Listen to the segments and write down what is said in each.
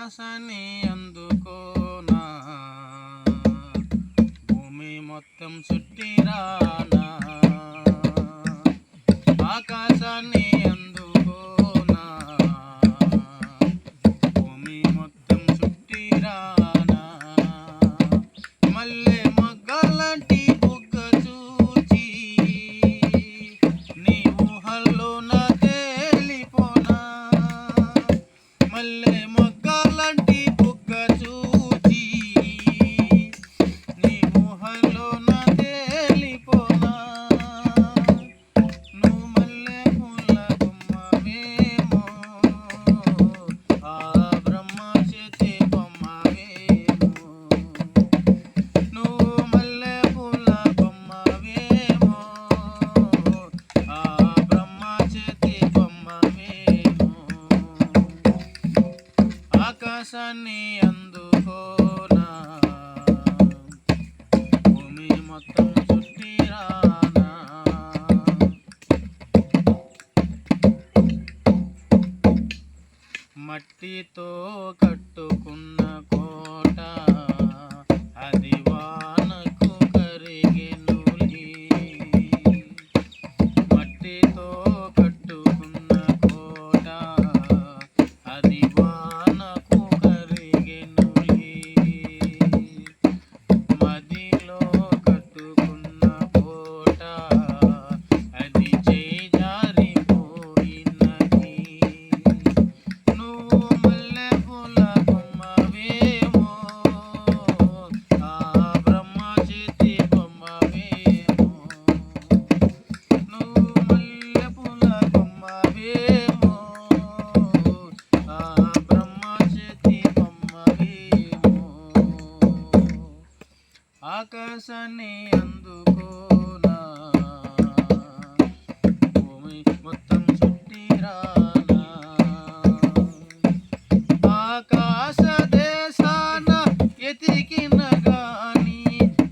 ఆకాశాన్ని అందుకోనా, భూమి మొత్తం చుట్టిరానా. ఆకాశాన్ని అందుకోనా, భూమి మొత్తం చుట్టిరానా. మల్లె మొగ్గలాంటి బుగ్గ చూచి నీ ఊహల్లోన తేలిపోనా. మల్లె మొగ్గలాంటి బుగ్గ చూచి నీ ఊహల్లోన తేలిపోనా. నువ్వు మల్లె పూల బొమ్మవేమో, ఆ బ్రహ్మ చేతి బొమ్మవేమో. నువ్వు మల్లె పూల బొమ్మవేమో, ఆ బ్రహ్మ చేతి బొమ్మవేమో. ఆకాశాన్ని అందుకోనా, భూమి మొత్తం చుట్టిరానా. మట్టితో కట్టుకున్న కోట అది వానకు కరిగెనులే. మట్టితో కట్టుకున్న కోట అది వానకు కరిగెనులే. మదిలో కట్టుకున్న కోట అది చేజారిపోయినది. నువ్వు మల్లె పూల బొమ్మవేమో, ఆ బ్రహ్మ చేతి బొమ్మవేమో. నువ్వు మల్లె పూల బొమ్మవేమో, ఆ బ్రహ్మ చేతి బొమ్మవేమో. ఆకాశాన్ని అందుకోనా, భూమి మొత్తం చుట్టిరానా. ఆకాశ దేశాన ఎతికిన గాని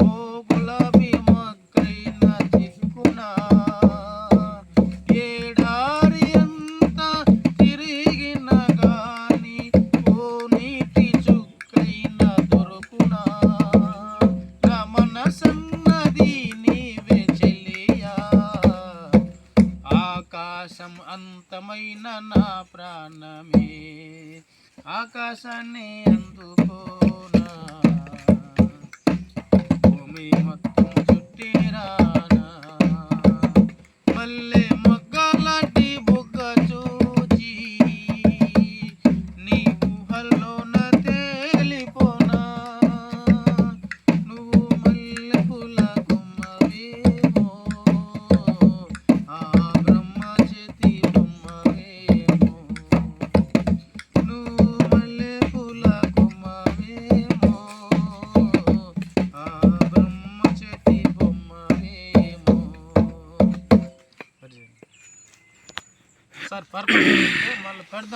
ఓ గులాబీ మొగ్గైన చిక్కునా. ఏడారి అంతా తిరిగిన గాని ఓ నీటి చుక్కైన దొరుకునా. నా మనసన్నది నీవే చెలియా, ఆకాశం అంతమైన నా ప్రాణమే. ఆకాశాన్ని అందుకోనా, భూమి మొత్తం చుట్టిరానా. మల్లె మొగ్గలాంటి బుగ్గ చూచి నీ ఊహల్లోన తేలిపోనా. నువ్వు మల్లె పూల బొమ్మవేమో, ఆ బ్రహ్మ చేతి బొమ్మవేమో. నువ్వు మల్లె పూల బొమ్మవేమో, ఆ బ్రహ్మ చేతి బొమ్మవేమో. సార్ పర్పస్ మళ్ళీ పెడదాం.